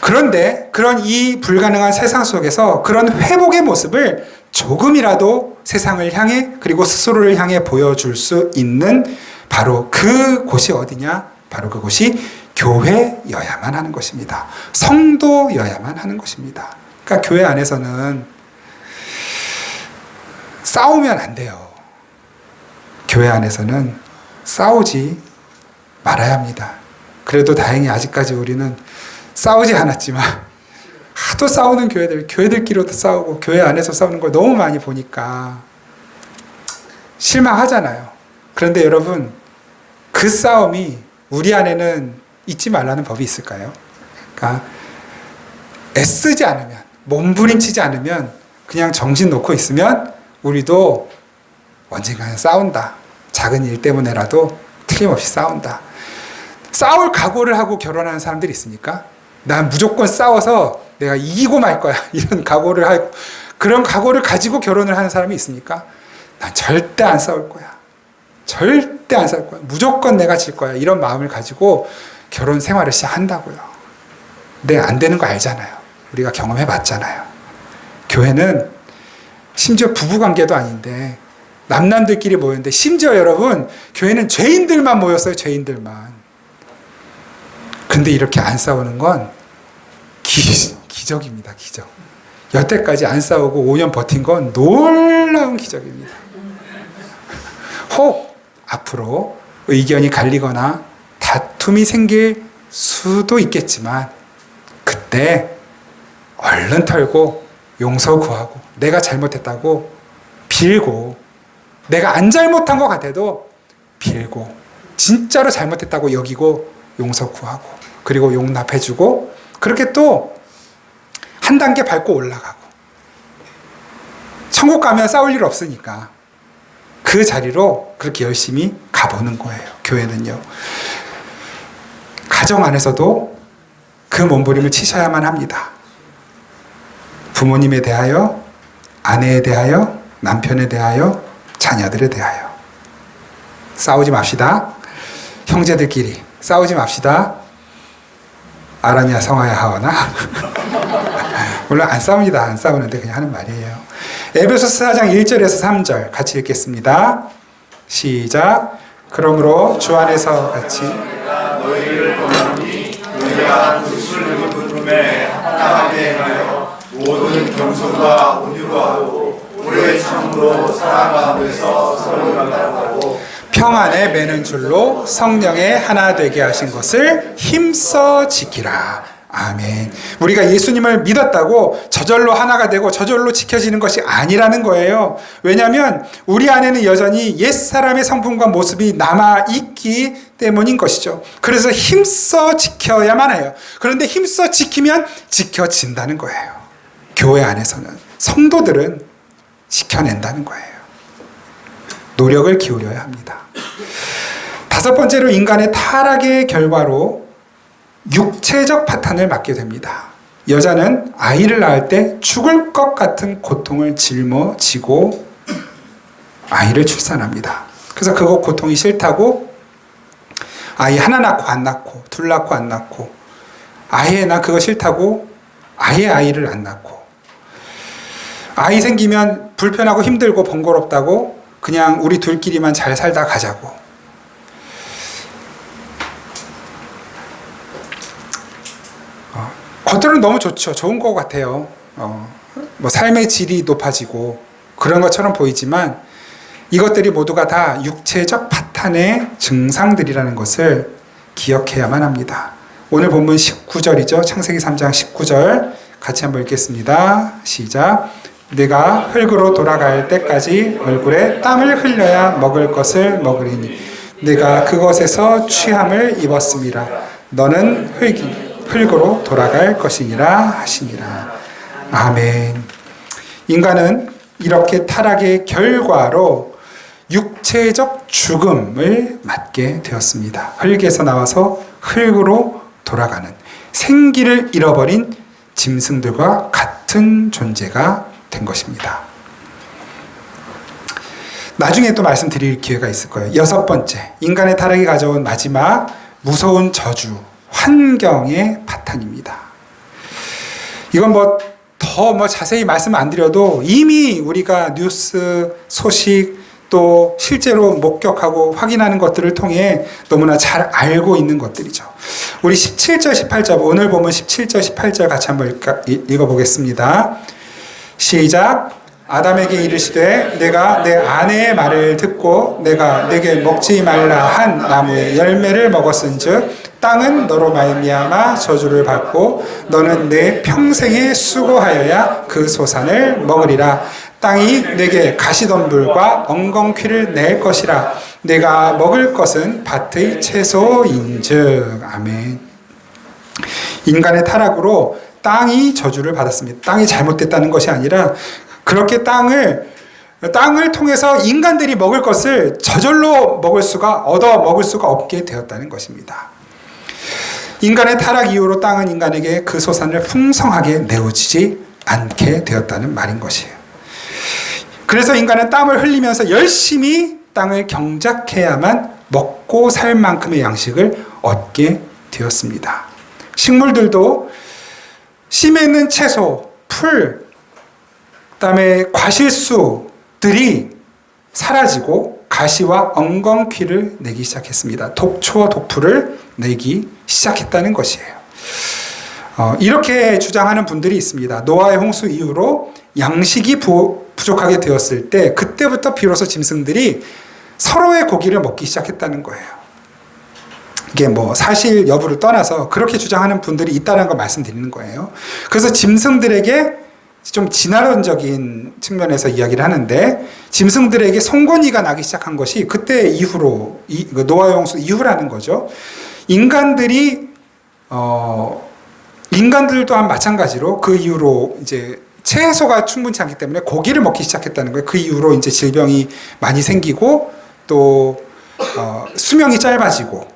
그런데 그런 이 불가능한 세상 속에서 그런 회복의 모습을 조금이라도 세상을 향해 그리고 스스로를 향해 보여줄 수 있는 바로 그곳이 어디냐? 바로 그곳이 교회여야만 하는 것입니다. 성도여야만 하는 것입니다. 그러니까 교회 안에서는 싸우면 안 돼요. 교회 안에서는 싸우지 말아야 합니다. 그래도 다행히 아직까지 우리는 싸우지 않았지만 하도 싸우는 교회들끼리도 싸우고 교회 안에서 싸우는 걸 너무 많이 보니까 실망하잖아요. 그런데 여러분, 그 싸움이 우리 안에는 있지 말라는 법이 있을까요? 그러니까 애쓰지 않으면, 몸부림치지 않으면, 그냥 정신 놓고 있으면 우리도 언젠가는 싸운다. 작은 일 때문에라도 틀림없이 싸운다. 싸울 각오를 하고 결혼하는 사람들이 있습니까? 난 무조건 싸워서 내가 이기고 말 거야. 이런 각오를 하고, 그런 각오를 가지고 결혼을 하는 사람이 있습니까? 난 절대 안 싸울 거야. 절대 안 싸울 거야. 무조건 내가 질 거야. 이런 마음을 가지고 결혼 생활을 시작한다고요. 근데 안 되는 거 알잖아요. 우리가 경험해 봤잖아요. 교회는 심지어 부부관계도 아닌데 남남들끼리 모였는데, 심지어 여러분, 교회는 죄인들만 모였어요. 죄인들만. 근데 이렇게 안 싸우는 건 기적입니다. 기적. 여태까지 안 싸우고 5년 버틴 건 놀라운 기적입니다. 혹 앞으로 의견이 갈리거나 다툼이 생길 수도 있겠지만 그때 얼른 털고 용서 구하고 내가 잘못했다고 빌고, 내가 안 잘못한 것 같아도 빌고 진짜로 잘못했다고 여기고 용서 구하고 그리고 용납해주고, 그렇게 또 한 단계 밟고 올라가고, 천국 가면 싸울 일 없으니까 그 자리로 그렇게 열심히 가보는 거예요. 교회는요. 가정 안에서도 그 몸부림을 치셔야만 합니다. 부모님에 대하여, 아내에 대하여, 남편에 대하여, 자녀들에 대하여 싸우지 맙시다. 형제들끼리 싸우지 맙시다. 아라냐 성하야 하거나 물론 안 싸웁니다. 안 싸우는데 그냥 하는 말이에요. 에베소서 4장 1절에서 3절 같이 읽겠습니다. 시작. 그러므로 주 안에서 같이 너희를 떠나니 너희가 그리스도를 부름에 합당하게 하여 모든 겸손과 온유로 하고 오래 참으로 사랑 가운데서 서로 감당하고 평안에 매는 줄로 성령의 하나 되게 하신 것을 힘써 지키라. 아멘. 우리가 예수님을 믿었다고 저절로 하나가 되고 저절로 지켜지는 것이 아니라는 거예요. 왜냐하면 우리 안에는 여전히 옛사람의 성품과 모습이 남아있기 때문인 것이죠. 그래서 힘써 지켜야만 해요. 그런데 힘써 지키면 지켜진다는 거예요. 교회 안에서는, 성도들은 지켜낸다는 거예요. 노력을 기울여야 합니다. 다섯 번째로, 인간의 타락의 결과로 육체적 파탄을 맞게 됩니다. 여자는 아이를 낳을 때 죽을 것 같은 고통을 짊어지고 아이를 출산합니다. 그래서 그거 고통이 싫다고 아이 하나 낳고 안 낳고, 둘 낳고 안 낳고, 아예 나 그거 싫다고 아예 아이를 안 낳고, 아이 생기면 불편하고 힘들고 번거롭다고 그냥 우리 둘끼리만 잘 살다 가자고. 겉으로는 너무 좋죠. 좋은 것 같아요. 뭐 삶의 질이 높아지고 그런 것처럼 보이지만 이것들이 모두가 다 육체적 파탄의 증상들이라는 것을 기억해야만 합니다. 오늘 본문 19절이죠. 창세기 3장 19절 같이 한번 읽겠습니다. 시작. 내가 흙으로 돌아갈 때까지 얼굴에 땀을 흘려야 먹을 것을 먹으리니 내가 그것에서 취함을 입었음이라. 너는 흙으로 돌아갈 것이니라 하시니라. 아멘. 인간은 이렇게 타락의 결과로 육체적 죽음을 맞게 되었습니다. 흙에서 나와서 흙으로 돌아가는, 생기를 잃어버린 짐승들과 같은 존재가 된 것입니다. 나중에 또 말씀드릴 기회가 있을 거예요. 6번째, 인간의 타락이 가져온 마지막 무서운 저주, 환경의 파탄입니다. 이건 더 자세히 말씀 안 드려도 이미 우리가 뉴스 소식 또 실제로 목격하고 확인하는 것들을 통해 너무나 잘 알고 있는 것들이죠. 우리 17절 18절, 오늘 보면 17절 18절 같이 한번 읽어보겠습니다. 시작. 아담에게 이르시되 내가 내 아내의 말을 듣고 내가 내게 먹지 말라 한 나무의 열매를 먹었은즉 땅은 너로 말미암아 저주를 받고 너는 내 평생에 수고하여야 그 소산을 먹으리라. 땅이 내게 가시덤불과 엉겅퀴를 낼 것이라. 내가 먹을 것은 밭의 채소인즉. 아멘. 인간의 타락으로 땅이 저주를 받았습니다. 땅이 잘못됐다는 것이 아니라 그렇게 땅을 통해서 인간들이 먹을 것을 저절로 얻어 먹을 수가 없게 되었다는 것입니다. 인간의 타락 이후로 땅은 인간에게 그 소산을 풍성하게 내어주지 않게 되었다는 말인 것이에요. 그래서 인간은 땀을 흘리면서 열심히 땅을 경작해야만 먹고 살 만큼의 양식을 얻게 되었습니다. 식물들도 심에 있는 채소, 풀, 그다음에 과실수들이 사라지고 가시와 엉겅퀴를 내기 시작했습니다. 독초와 독풀을 내기 시작했다는 것이에요. 이렇게 주장하는 분들이 있습니다. 노아의 홍수 이후로 양식이 부족하게 되었을 때 그때부터 비로소 짐승들이 서로의 고기를 먹기 시작했다는 거예요. 이게 사실 여부를 떠나서 그렇게 주장하는 분들이 있다는 걸 말씀드리는 거예요. 그래서 짐승들에게 좀 진화론적인 측면에서 이야기를 하는데 짐승들에게 송곳니가 나기 시작한 것이 그때 이후로 노아의 홍수 이후라는 거죠. 인간들 또한 마찬가지로 그 이후로 이제 채소가 충분치 않기 때문에 고기를 먹기 시작했다는 거예요. 그 이후로 이제 질병이 많이 생기고 또 수명이 짧아지고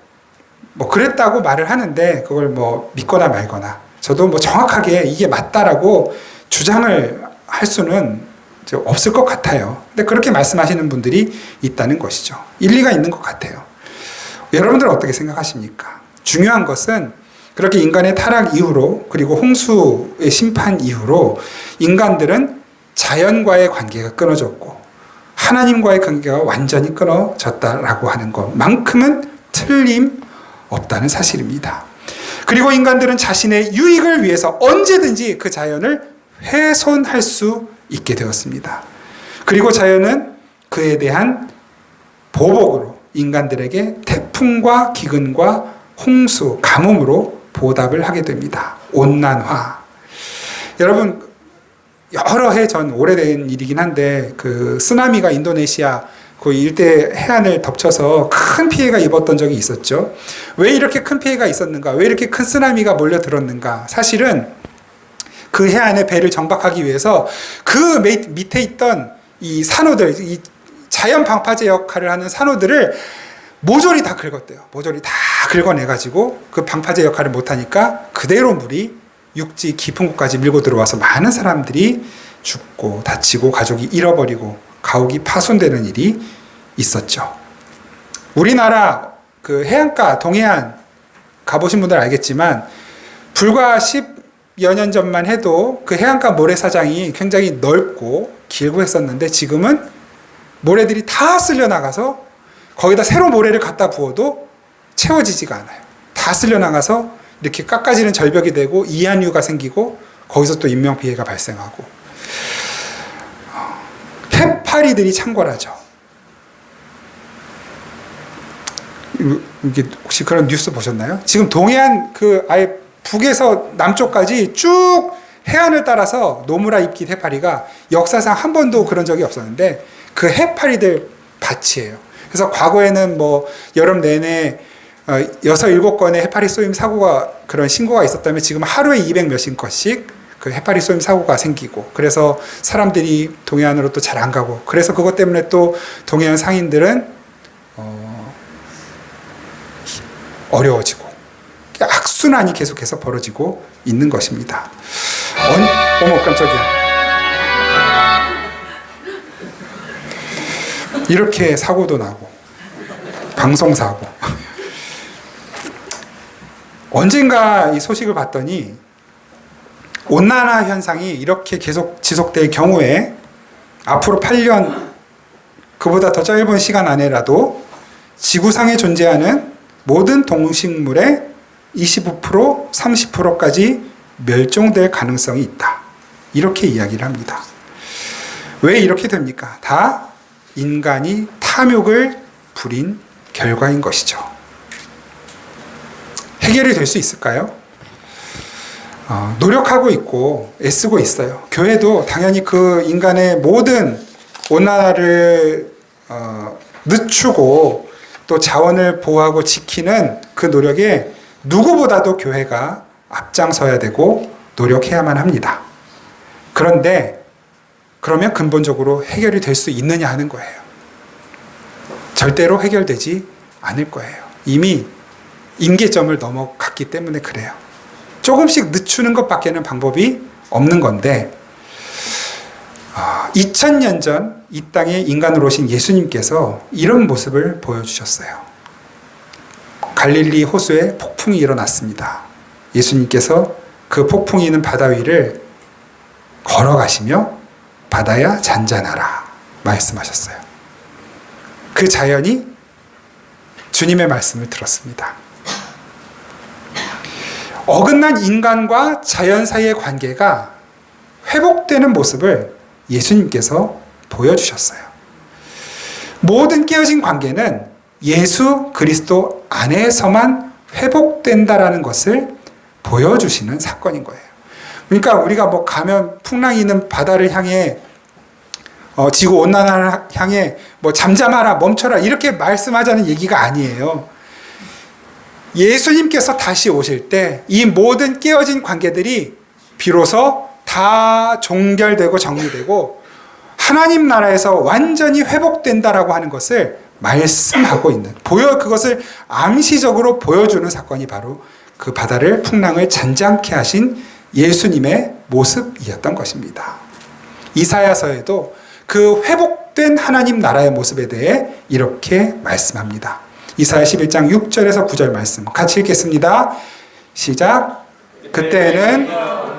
그랬다고 말을 하는데 그걸 믿거나 말거나 저도 정확하게 이게 맞다라고 주장을 할 수는 없을 것 같아요. 근데 그렇게 말씀하시는 분들이 있다는 것이죠. 일리가 있는 것 같아요. 여러분들은 어떻게 생각하십니까? 중요한 것은 그렇게 인간의 타락 이후로 그리고 홍수의 심판 이후로 인간들은 자연과의 관계가 끊어졌고 하나님과의 관계가 완전히 끊어졌다라고 하는 것만큼은 틀림없다는 사실입니다. 그리고 인간들은 자신의 유익을 위해서 언제든지 그 자연을 훼손할 수 있게 되었습니다. 그리고 자연은 그에 대한 보복으로 인간들에게 태풍과 기근과 홍수, 가뭄으로 보답을 하게 됩니다. 온난화. 여러분, 여러 해 전 오래된 일이긴 한데 그 쓰나미가 인도네시아 그 일대 해안을 덮쳐서 큰 피해가 입었던 적이 있었죠. 왜 이렇게 큰 피해가 있었는가? 왜 이렇게 큰 쓰나미가 몰려들었는가? 사실은 그 해안에 배를 정박하기 위해서 그 밑에 있던 이 산호들, 이 자연 방파제 역할을 하는 산호들을 모조리 다 긁었대요. 모조리 다 긁어내가지고 그 방파제 역할을 못하니까 그대로 물이 육지 깊은 곳까지 밀고 들어와서 많은 사람들이 죽고 다치고 가족이 잃어버리고 가옥이 파손되는 일이 있었죠. 우리나라 그 해안가 동해안 가보신 분들 알겠지만 불과 10여 년 전만 해도 그 해안가 모래사장이 굉장히 넓고 길고 했었는데 지금은 모래들이 다 쓸려 나가서 거기다 새로 모래를 갖다 부어도 채워지지가 않아요. 다 쓸려 나가서 이렇게 깎아지는 절벽이 되고 이한류가 생기고 거기서 또 인명피해가 발생하고 해파리들이 창궐하죠. 이게 혹시 그런 뉴스 보셨나요? 지금 동해안 그 아예 북에서 남쪽까지 쭉 해안을 따라서 노무라 입깃 해파리가 역사상 한 번도 그런 적이 없었는데 그 해파리들 밭이에요. 그래서 과거에는 뭐 여름 내내 6, 7건의 해파리 쏘임 사고가 그런 신고가 있었다면 지금 하루에 200 몇십 건씩 그 해파리 쏘임 사고가 생기고 그래서 사람들이 동해안으로 또 잘 안 가고 그래서 그것 때문에 또 동해안 상인들은 어려워지고 악순환이 계속해서 벌어지고 있는 것입니다. 어머 깜짝이야. 이렇게 사고도 나고 방송사고. 언젠가 이 소식을 봤더니 온난화 현상이 이렇게 계속 지속될 경우에 앞으로 8년 그보다 더 짧은 시간 안에라도 지구상에 존재하는 모든 동식물의 25%, 30%까지 멸종될 가능성이 있다. 이렇게 이야기를 합니다. 왜 이렇게 됩니까? 다 인간이 탐욕을 부린 결과인 것이죠. 해결이 될 수 있을까요? 노력하고 있고 애쓰고 있어요. 교회도 당연히 그 인간의 모든 온난화를 늦추고 또 자원을 보호하고 지키는 그 노력에 누구보다도 교회가 앞장서야 되고 노력해야만 합니다. 그런데 그러면 근본적으로 해결이 될 수 있느냐 하는 거예요. 절대로 해결되지 않을 거예요. 이미 임계점을 넘어갔기 때문에 그래요. 조금씩 늦추는 것밖에는 방법이 없는 건데 2000년 전 이 땅에 인간으로 오신 예수님께서 이런 모습을 보여주셨어요. 갈릴리 호수에 폭풍이 일어났습니다. 예수님께서 그 폭풍이 있는 바다 위를 걸어가시며 바다야 잔잔하라 말씀하셨어요. 그 자연이 주님의 말씀을 들었습니다. 어긋난 인간과 자연 사이의 관계가 회복되는 모습을 예수님께서 보여주셨어요. 모든 깨어진 관계는 예수 그리스도 안에서만 회복된다라는 것을 보여주시는 사건인 거예요. 그러니까 우리가 뭐 가면 풍랑이 있는 바다를 향해 지구 온난화를 향해 뭐 잠잠하라 멈춰라 이렇게 말씀하자는 얘기가 아니에요. 예수님께서 다시 오실 때 이 모든 깨어진 관계들이 비로소 다 종결되고 정리되고 하나님 나라에서 완전히 회복된다라고 하는 것을 말씀하고 있는 그것을 암시적으로 보여주는 사건이 바로 그 바다를 풍랑을 잔잔케 하신 예수님의 모습이었던 것입니다. 이사야서에도 그 회복된 하나님 나라의 모습에 대해 이렇게 말씀합니다. 이사야 11장 6절에서 9절 말씀 같이 읽겠습니다. 시작. 그때는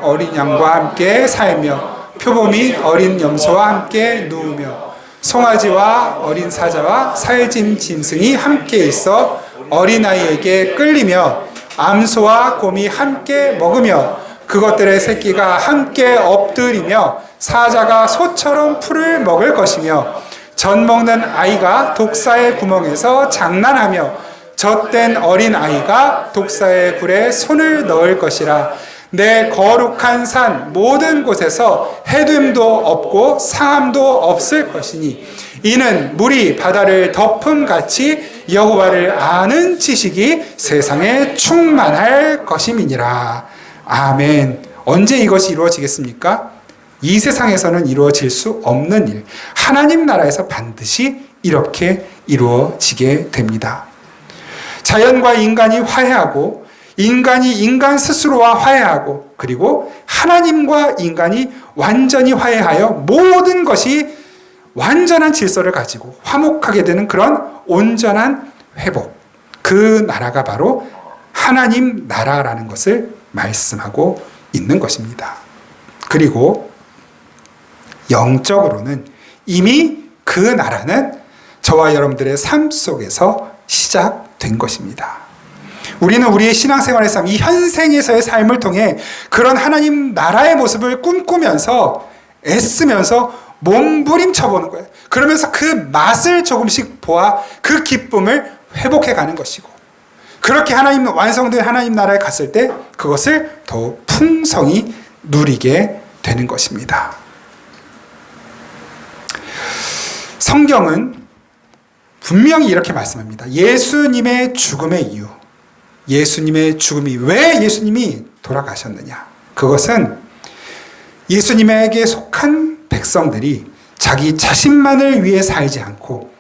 어린 양과 함께 살며 표범이 어린 염소와 함께 누우며 송아지와 어린 사자와 살짐 짐승이 함께 있어 어린아이에게 끌리며 암소와 곰이 함께 먹으며 그것들의 새끼가 함께 엎드리며 사자가 소처럼 풀을 먹을 것이며 젖 먹는 아이가 독사의 구멍에서 장난하며 젖된 어린 아이가 독사의 굴에 손을 넣을 것이라. 내 거룩한 산 모든 곳에서 해됨도 없고 상함도 없을 것이니 이는 물이 바다를 덮음같이 여호와를 아는 지식이 세상에 충만할 것임이니라. 아멘. 언제 이것이 이루어지겠습니까? 이 세상에서는 이루어질 수 없는 일. 하나님 나라에서 반드시 이렇게 이루어지게 됩니다. 자연과 인간이 화해하고 인간이 인간 스스로와 화해하고 그리고 하나님과 인간이 완전히 화해하여 모든 것이 완전한 질서를 가지고 화목하게 되는 그런 온전한 회복. 그 나라가 바로 하나님 나라라는 것을 말씀하고 있는 것입니다. 그리고 영적으로는 이미 그 나라는 저와 여러분들의 삶 속에서 시작된 것입니다. 우리는 우리의 신앙생활의 삶, 이 현생에서의 삶을 통해 그런 하나님 나라의 모습을 꿈꾸면서 애쓰면서 몸부림쳐보는 거예요. 그러면서 그 맛을 조금씩 보아 그 기쁨을 회복해 가는 것이고 그렇게 완성된 하나님 나라에 갔을 때 그것을 더 풍성히 누리게 되는 것입니다. 성경은 분명히 이렇게 말씀합니다. 예수님의 죽음의 이유, 예수님의 죽음이 왜 예수님이 돌아가셨느냐? 그것은 예수님에게 속한 백성들이 자기 자신만을 위해 살지 않고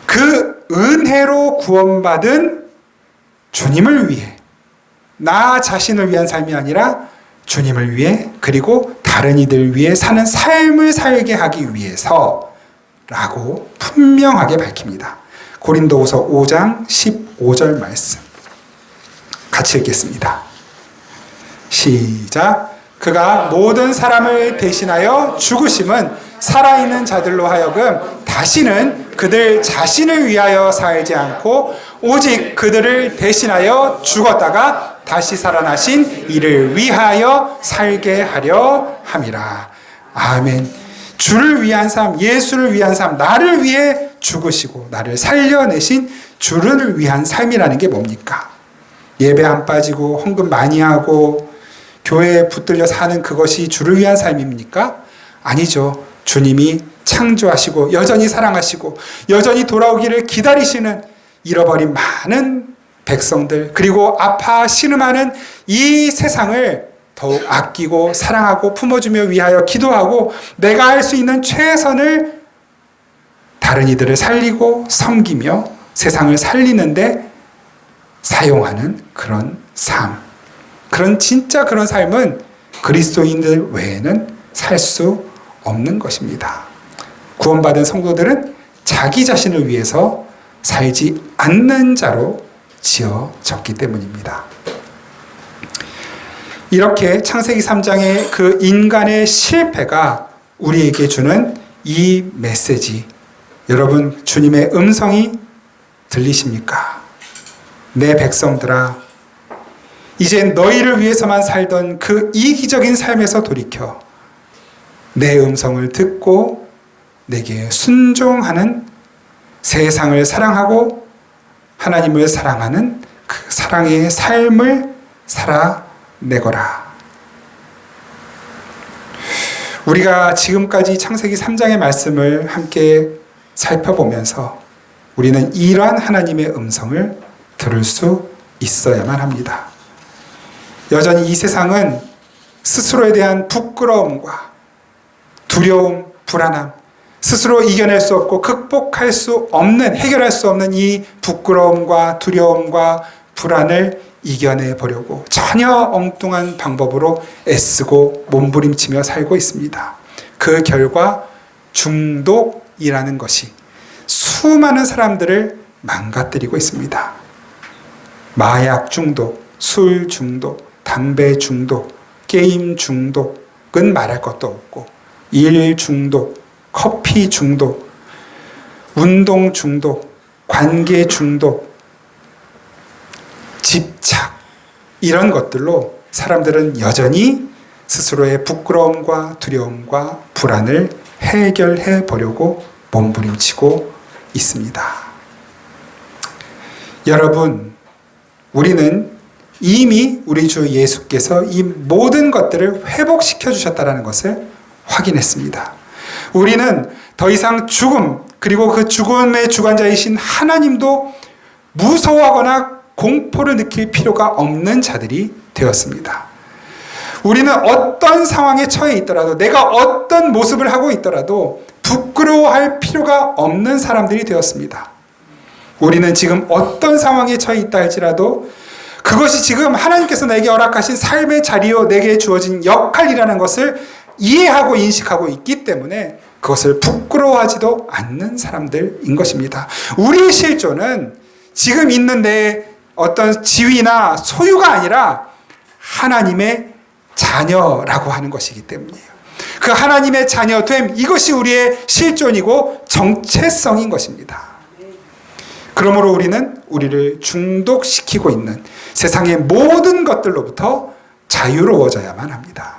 그 은혜로 구원받은 주님을 위해, 나 자신을 위한 삶이 아니라 주님을 위해 그리고 다른 이들 위해 사는 삶을 살게 하기 위해서라고 분명하게 밝힙니다. 고린도후서 5장 15절 말씀 같이 읽겠습니다. 시작. 그가 모든 사람을 대신하여 죽으심은 살아있는 자들로 하여금 다시는 그들 자신을 위하여 살지 않고 오직 그들을 대신하여 죽었다가 다시 살아나신 이를 위하여 살게 하려 함이라. 아멘. 주를 위한 삶, 예수를 위한 삶, 나를 위해 죽으시고 나를 살려내신 주를 위한 삶이라는 게 뭡니까? 예배 안 빠지고 헌금 많이 하고 교회에 붙들려 사는 그것이 주를 위한 삶입니까? 아니죠. 주님이 창조하시고 여전히 사랑하시고 여전히 돌아오기를 기다리시는 잃어버린 많은 백성들, 그리고 아파 신음하는 이 세상을 더욱 아끼고 사랑하고 품어주며 위하여 기도하고 내가 할 수 있는 최선을 다른 이들을 살리고 섬기며 세상을 살리는데 사용하는 그런 삶, 그런 진짜 그런 삶은 그리스도인들 외에는 살 수 없는 것입니다. 구원받은 성도들은 자기 자신을 위해서 살지 않는 자로 지어졌기 때문입니다. 이렇게 창세기 3장의 그 인간의 실패가 우리에게 주는 이 메시지, 여러분 주님의 음성이 들리십니까? 내 백성들아, 이제 너희를 위해서만 살던 그 이기적인 삶에서 돌이켜 내 음성을 듣고 내게 순종하는, 세상을 사랑하고 하나님을 사랑하는 그 사랑의 삶을 살아내거라. 우리가 지금까지 창세기 3장의 말씀을 함께 살펴보면서 우리는 이러한 하나님의 음성을 들을 수 있어야만 합니다. 여전히 이 세상은 스스로에 대한 부끄러움과 두려움, 불안함, 스스로 이겨낼 수 없고 극복할 수 없는, 해결할 수 없는 이 부끄러움과 두려움과 불안을 이겨내 보려고 전혀 엉뚱한 방법으로 애쓰고 몸부림치며 살고 있습니다. 그 결과 중독이라는 것이 수많은 사람들을 망가뜨리고 있습니다. 마약 중독, 술 중독, 담배 중독, 게임 중독은 말할 것도 없고, 일 중독, 커피 중독, 운동 중독, 관계 중독, 집착, 이런 것들로 사람들은 여전히 스스로의 부끄러움과 두려움과 불안을 해결해 보려고 몸부림치고 있습니다. 여러분, 우리는 이미 우리 주 예수께서 이 모든 것들을 회복시켜 주셨다는 것을 확인했습니다. 우리는 더 이상 죽음, 그리고 그 죽음의 주관자이신 하나님도 무서워하거나 공포를 느낄 필요가 없는 자들이 되었습니다. 우리는 어떤 상황에 처해 있더라도, 내가 어떤 모습을 하고 있더라도 부끄러워할 필요가 없는 사람들이 되었습니다. 우리는 지금 어떤 상황에 처해 있다 할지라도 그것이 지금 하나님께서 내게 허락하신 삶의 자리요, 내게 주어진 역할이라는 것을 이해하고 인식하고 있기 때문에 그것을 부끄러워하지도 않는 사람들인 것입니다. 우리의 실존은 지금 있는 내 어떤 지위나 소유가 아니라 하나님의 자녀라고 하는 것이기 때문이에요. 그 하나님의 자녀됨, 이것이 우리의 실존이고 정체성인 것입니다. 그러므로 우리는 우리를 중독시키고 있는 세상의 모든 것들로부터 자유로워져야만 합니다.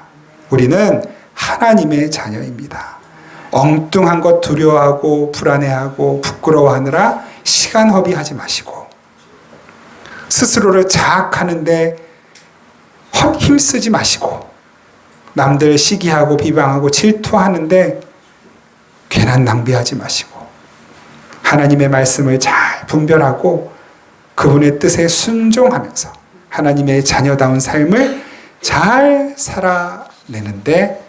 우리는 하나님의 자녀입니다. 엉뚱한 것 두려워하고 불안해하고 부끄러워하느라 시간 허비하지 마시고, 스스로를 자학하는데 힘쓰지 마시고, 남들 시기하고 비방하고 질투하는데 괜한 낭비하지 마시고 하나님의 말씀을 잘 분별하고 그분의 뜻에 순종하면서 하나님의 자녀다운 삶을 잘 살아내는데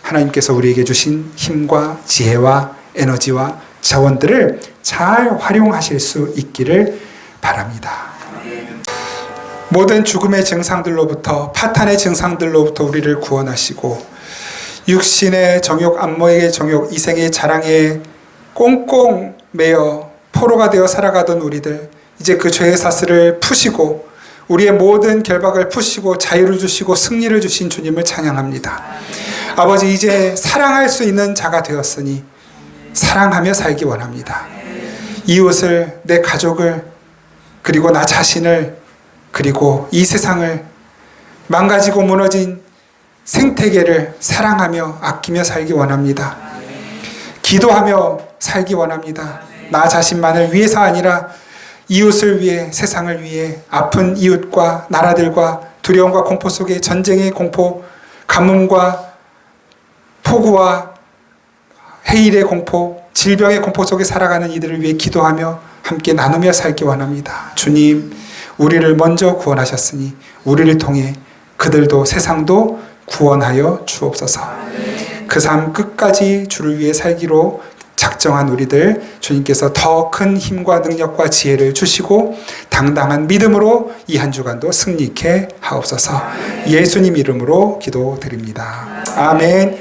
하나님께서 우리에게 주신 힘과 지혜와 에너지와 자원들을 잘 활용하실 수 있기를 바랍니다. 모든 죽음의 증상들로부터 파탄의 증상들로부터 우리를 구원하시고 육신의 정욕, 안목의 정욕, 이생의 자랑에 꽁꽁 매여 포로가 되어 살아가던 우리들 이제 그 죄의 사슬을 푸시고 우리의 모든 결박을 푸시고 자유를 주시고 승리를 주신 주님을 찬양합니다. 아버지 이제 사랑할 수 있는 자가 되었으니 사랑하며 살기 원합니다. 이웃을, 내 가족을, 그리고 나 자신을, 그리고 이 세상을, 망가지고 무너진 생태계를 사랑하며 아끼며 살기 원합니다. 기도하며 살기 원합니다. 나 자신만을 위해서 아니라 이웃을 위해, 세상을 위해 아픈 이웃과 나라들과 두려움과 공포 속에 전쟁의 공포, 가뭄과 폭우와 해일의 공포, 질병의 공포 속에 살아가는 이들을 위해 기도하며 함께 나누며 살기 원합니다. 주님, 우리를 먼저 구원하셨으니 우리를 통해 그들도 세상도 구원하여 주옵소서. 그 삶 끝까지 주를 위해 살기로 작정한 우리들 주님께서 더 큰 힘과 능력과 지혜를 주시고 당당한 믿음으로 이 한 주간도 승리케 하옵소서. 예수님 이름으로 기도드립니다. 아멘.